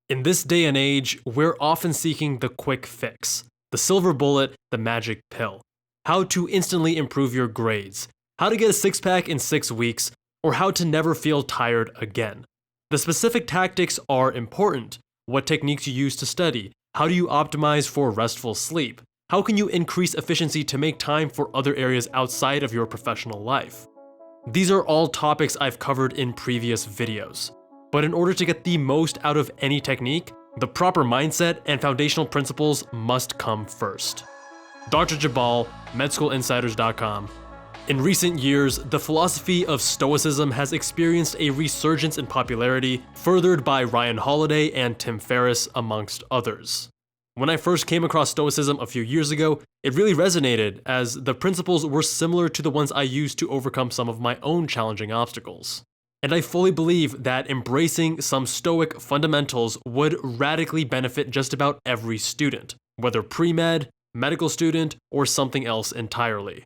In this day and age, we're often seeking the quick fix, the silver bullet, the magic pill. How to instantly improve your grades, how to get a six-pack in 6 weeks, or how to never feel tired again. The specific tactics are important. What techniques you use to study, how do you optimize for restful sleep, how can you increase efficiency to make time for other areas outside of your professional life. These are all topics I've covered in previous videos. But in order to get the most out of any technique, the proper mindset and foundational principles must come first. Dr. Jabal, MedSchoolInsiders.com. In recent years, the philosophy of Stoicism has experienced a resurgence in popularity, furthered by Ryan Holiday and Tim Ferriss, amongst others. When I first came across Stoicism a few years ago, it really resonated, as the principles were similar to the ones I used to overcome some of my own challenging obstacles. And I fully believe that embracing some Stoic fundamentals would radically benefit just about every student, whether pre-med, medical student, or something else entirely.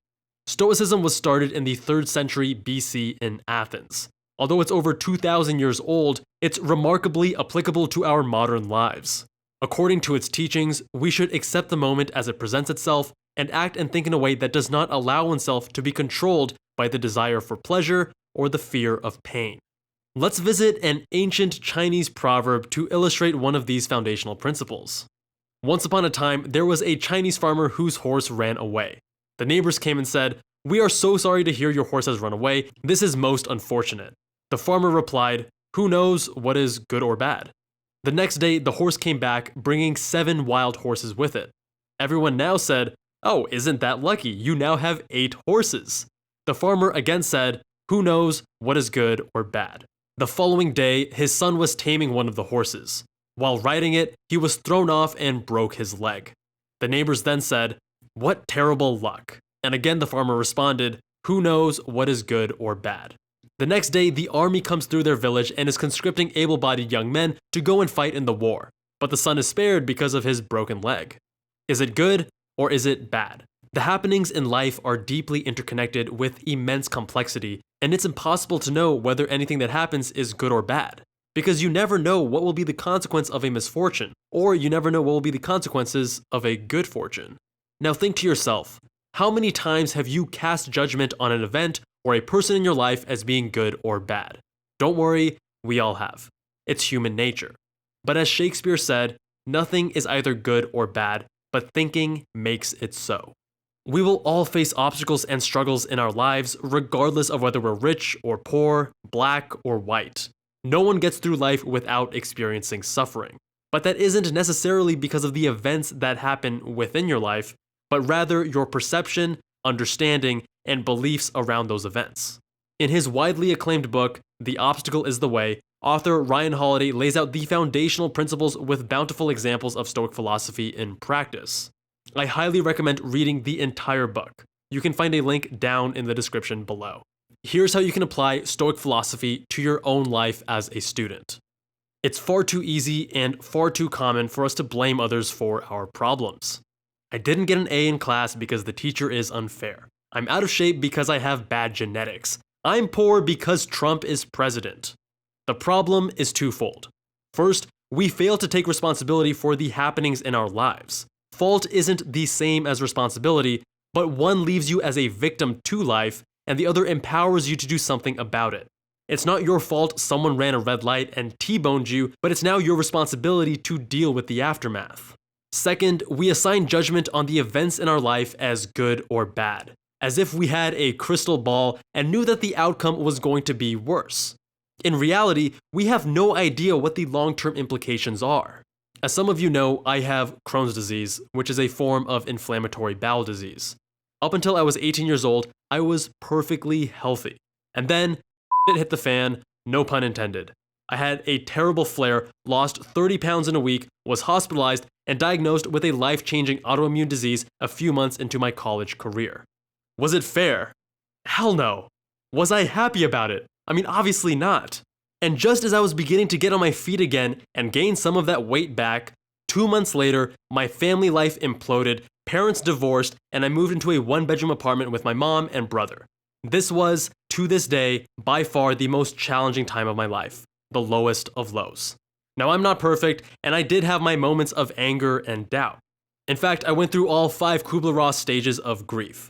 Stoicism was started in the 3rd century BC in Athens. Although it's over 2,000 years old, it's remarkably applicable to our modern lives. According to its teachings, we should accept the moment as it presents itself and act and think in a way that does not allow oneself to be controlled by the desire for pleasure or the fear of pain. Let's visit an ancient Chinese proverb to illustrate one of these foundational principles. Once upon a time, there was a Chinese farmer whose horse ran away. The neighbors came and said, "We are so sorry to hear your horse has run away. This is most unfortunate." The farmer replied, "Who knows what is good or bad?" The next day, the horse came back, bringing 7 wild horses with it. Everyone now said, "Oh, isn't that lucky? You now have 8 horses." The farmer again said, "Who knows what is good or bad?" The following day, his son was taming one of the horses. While riding it, he was thrown off and broke his leg. The neighbors then said, "What terrible luck." And again the farmer responded, "Who knows what is good or bad?" The next day, the army comes through their village and is conscripting able-bodied young men to go and fight in the war. But the son is spared because of his broken leg. Is it good or is it bad? The happenings in life are deeply interconnected with immense complexity, and it's impossible to know whether anything that happens is good or bad. Because you never know what will be the consequence of a misfortune, or you never know what will be the consequences of a good fortune. Now think to yourself, how many times have you cast judgment on an event or a person in your life as being good or bad? Don't worry, we all have. It's human nature. But as Shakespeare said, nothing is either good or bad, but thinking makes it so. We will all face obstacles and struggles in our lives, regardless of whether we're rich or poor, black or white. No one gets through life without experiencing suffering. But that isn't necessarily because of the events that happen within your life, but rather your perception, understanding, and beliefs around those events. In his widely acclaimed book, The Obstacle is the Way, author Ryan Holiday lays out the foundational principles with bountiful examples of Stoic philosophy in practice. I highly recommend reading the entire book. You can find a link down in the description below. Here's how you can apply Stoic philosophy to your own life as a student. It's far too easy and far too common for us to blame others for our problems. I didn't get an A in class because the teacher is unfair. I'm out of shape because I have bad genetics. I'm poor because Trump is president. The problem is twofold. First, we fail to take responsibility for the happenings in our lives. Fault isn't the same as responsibility, but one leaves you as a victim to life, and the other empowers you to do something about it. It's not your fault someone ran a red light and T-boned you, but it's now your responsibility to deal with the aftermath. Second, we assign judgment on the events in our life as good or bad, as if we had a crystal ball and knew that the outcome was going to be worse. In reality, we have no idea what the long-term implications are. As some of you know, I have Crohn's disease, which is a form of inflammatory bowel disease. Up until I was 18 years old, I was perfectly healthy. And then, it hit the fan, no pun intended. I had a terrible flare, lost 30 pounds in a week, was hospitalized, and diagnosed with a life-changing autoimmune disease a few months into my college career. Was it fair? Hell no. Was I happy about it? I mean, obviously not. And just as I was beginning to get on my feet again and gain some of that weight back, 2 months later, my family life imploded, parents divorced, and I moved into a 1-bedroom apartment with my mom and brother. This was, to this day, by far the most challenging time of my life, the lowest of lows. Now, I'm not perfect, and I did have my moments of anger and doubt. In fact, I went through all 5 Kubler-Ross stages of grief.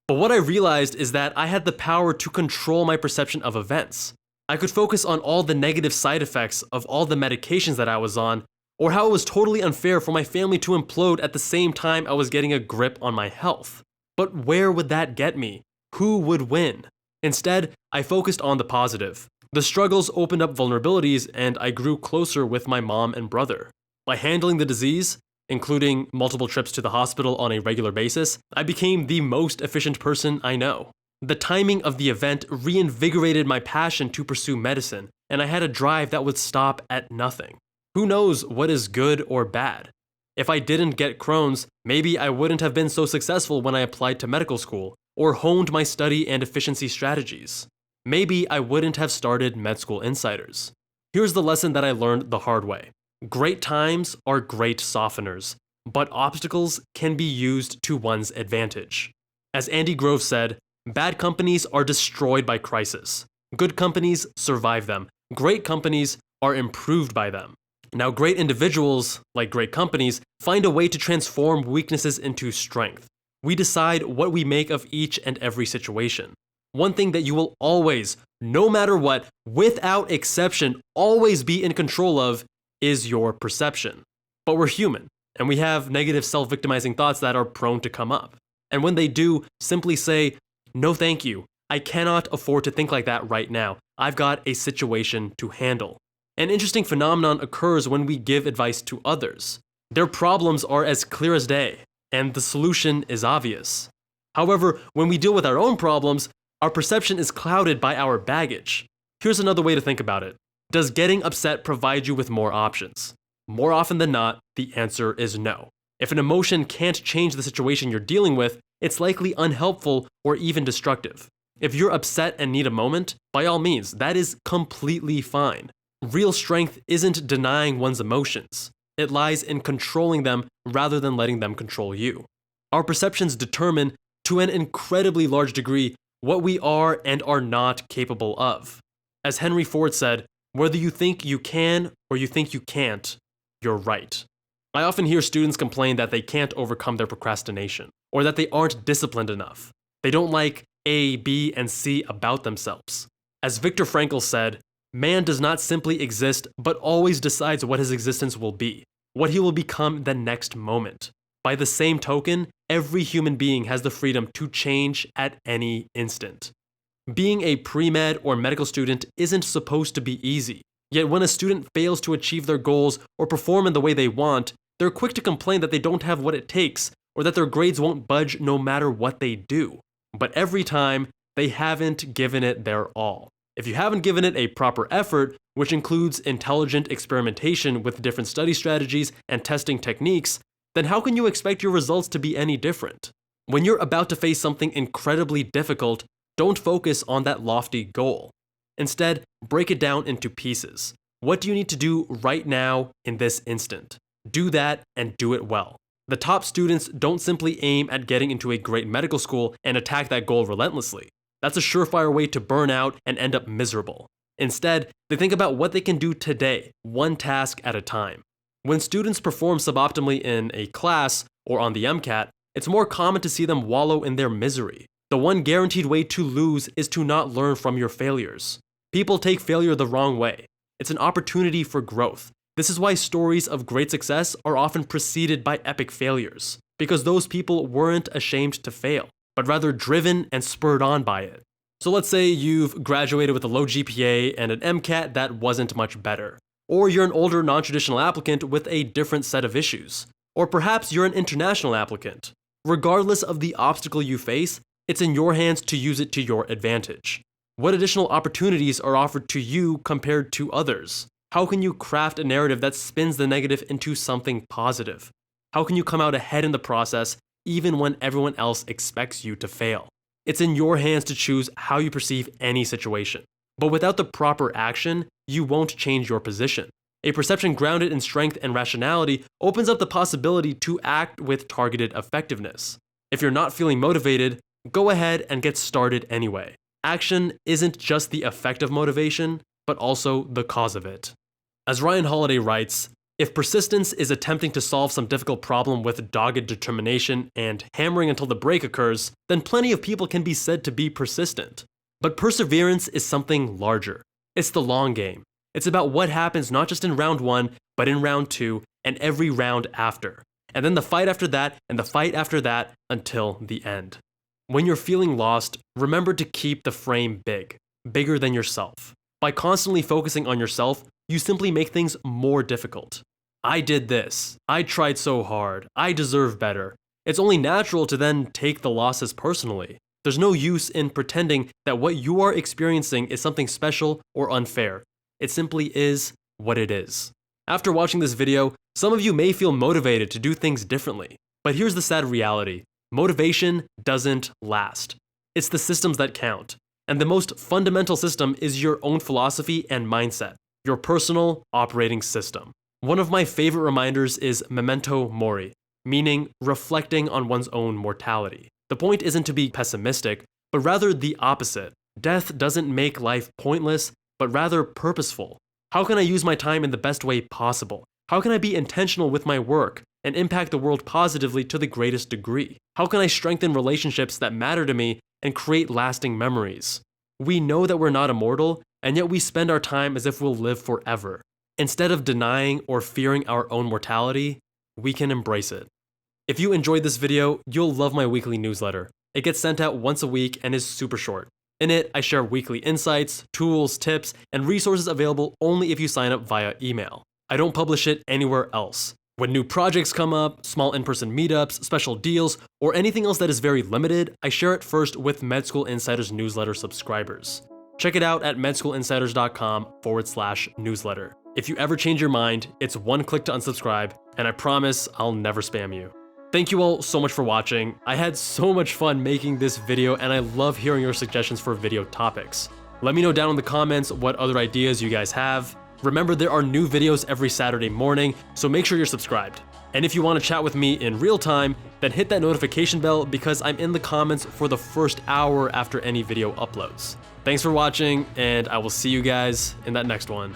But what I realized is that I had the power to control my perception of events. I could focus on all the negative side effects of all the medications that I was on, or how it was totally unfair for my family to implode at the same time I was getting a grip on my health. But where would that get me? Who would win? Instead, I focused on the positive. The struggles opened up vulnerabilities, and I grew closer with my mom and brother. By handling the disease, including multiple trips to the hospital on a regular basis, I became the most efficient person I know. The timing of the event reinvigorated my passion to pursue medicine, and I had a drive that would stop at nothing. Who knows what is good or bad? If I didn't get Crohn's, maybe I wouldn't have been so successful when I applied to medical school, or honed my study and efficiency strategies. Maybe I wouldn't have started Med School Insiders. Here's the lesson that I learned the hard way. Great times are great softeners, but obstacles can be used to one's advantage. As Andy Grove said, bad companies are destroyed by crisis. Good companies survive them. Great companies are improved by them. Now, great individuals, like great companies, find a way to transform weaknesses into strength. We decide what we make of each and every situation. One thing that you will always, no matter what, without exception, always be in control of is your perception. But we're human, and we have negative self-victimizing thoughts that are prone to come up. And when they do, simply say, no thank you, I cannot afford to think like that right now. I've got a situation to handle. An interesting phenomenon occurs when we give advice to others. Their problems are as clear as day, and the solution is obvious. However, when we deal with our own problems, our perception is clouded by our baggage. Here's another way to think about it. Does getting upset provide you with more options? More often than not, the answer is no. If an emotion can't change the situation you're dealing with, it's likely unhelpful or even destructive. If you're upset and need a moment, by all means, that is completely fine. Real strength isn't denying one's emotions. It lies in controlling them rather than letting them control you. Our perceptions determine, to an incredibly large degree, what we are and are not capable of. As Henry Ford said, whether you think you can or you think you can't, you're right. I often hear students complain that they can't overcome their procrastination, or that they aren't disciplined enough. They don't like A, B, and C about themselves. As Viktor Frankl said, man does not simply exist, but always decides what his existence will be, what he will become the next moment. By the same token, every human being has the freedom to change at any instant. Being a pre-med or medical student isn't supposed to be easy. Yet when a student fails to achieve their goals or perform in the way they want, they're quick to complain that they don't have what it takes or that their grades won't budge no matter what they do. But every time, they haven't given it their all. If you haven't given it a proper effort, which includes intelligent experimentation with different study strategies and testing techniques, then how can you expect your results to be any different? When you're about to face something incredibly difficult, don't focus on that lofty goal. Instead, break it down into pieces. What do you need to do right now in this instant? Do that and do it well. The top students don't simply aim at getting into a great medical school and attack that goal relentlessly. That's a surefire way to burn out and end up miserable. Instead, they think about what they can do today, one task at a time. When students perform suboptimally in a class or on the MCAT, it's more common to see them wallow in their misery. The one guaranteed way to lose is to not learn from your failures. People take failure the wrong way. It's an opportunity for growth. This is why stories of great success are often preceded by epic failures, because those people weren't ashamed to fail, but rather driven and spurred on by it. So let's say you've graduated with a low GPA and an MCAT that wasn't much better. Or you're an older non-traditional applicant with a different set of issues. Or perhaps you're an international applicant. Regardless of the obstacle you face, it's in your hands to use it to your advantage. What additional opportunities are offered to you compared to others? How can you craft a narrative that spins the negative into something positive? How can you come out ahead in the process even when everyone else expects you to fail? It's in your hands to choose how you perceive any situation. But without the proper action, you won't change your position. A perception grounded in strength and rationality opens up the possibility to act with targeted effectiveness. If you're not feeling motivated, go ahead and get started anyway. Action isn't just the effect of motivation, but also the cause of it. As Ryan Holiday writes, if persistence is attempting to solve some difficult problem with dogged determination and hammering until the break occurs, then plenty of people can be said to be persistent. But perseverance is something larger. It's the long game. It's about what happens not just in round 1, but in round 2 and every round after. And then the fight after that and the fight after that until the end. When you're feeling lost, remember to keep the frame big, bigger than yourself. By constantly focusing on yourself, you simply make things more difficult. I did this. I tried so hard. I deserve better. It's only natural to then take the losses personally. There's no use in pretending that what you are experiencing is something special or unfair. It simply is what it is. After watching this video, some of you may feel motivated to do things differently. But here's the sad reality. Motivation doesn't last. It's the systems that count. And the most fundamental system is your own philosophy and mindset, your personal operating system. One of my favorite reminders is memento mori, meaning reflecting on one's own mortality. The point isn't to be pessimistic, but rather the opposite. Death doesn't make life pointless, but rather purposeful. How can I use my time in the best way possible? How can I be intentional with my work and impact the world positively to the greatest degree? How can I strengthen relationships that matter to me and create lasting memories? We know that we're not immortal, and yet we spend our time as if we'll live forever. Instead of denying or fearing our own mortality, we can embrace it. If you enjoyed this video, you'll love my weekly newsletter. It gets sent out once a week and is super short. In it, I share weekly insights, tools, tips, and resources available only if you sign up via email. I don't publish it anywhere else. When new projects come up, small in-person meetups, special deals, or anything else that is very limited, I share it first with Med School Insiders newsletter subscribers. Check it out at medschoolinsiders.com/newsletter. If you ever change your mind, it's one click to unsubscribe, and I promise I'll never spam you. Thank you all so much for watching. I had so much fun making this video, and I love hearing your suggestions for video topics. Let me know down in the comments what other ideas you guys have. Remember, there are new videos every Saturday morning, so make sure you're subscribed. And if you want to chat with me in real time, then hit that notification bell because I'm in the comments for the first hour after any video uploads. Thanks for watching, and I will see you guys in that next one.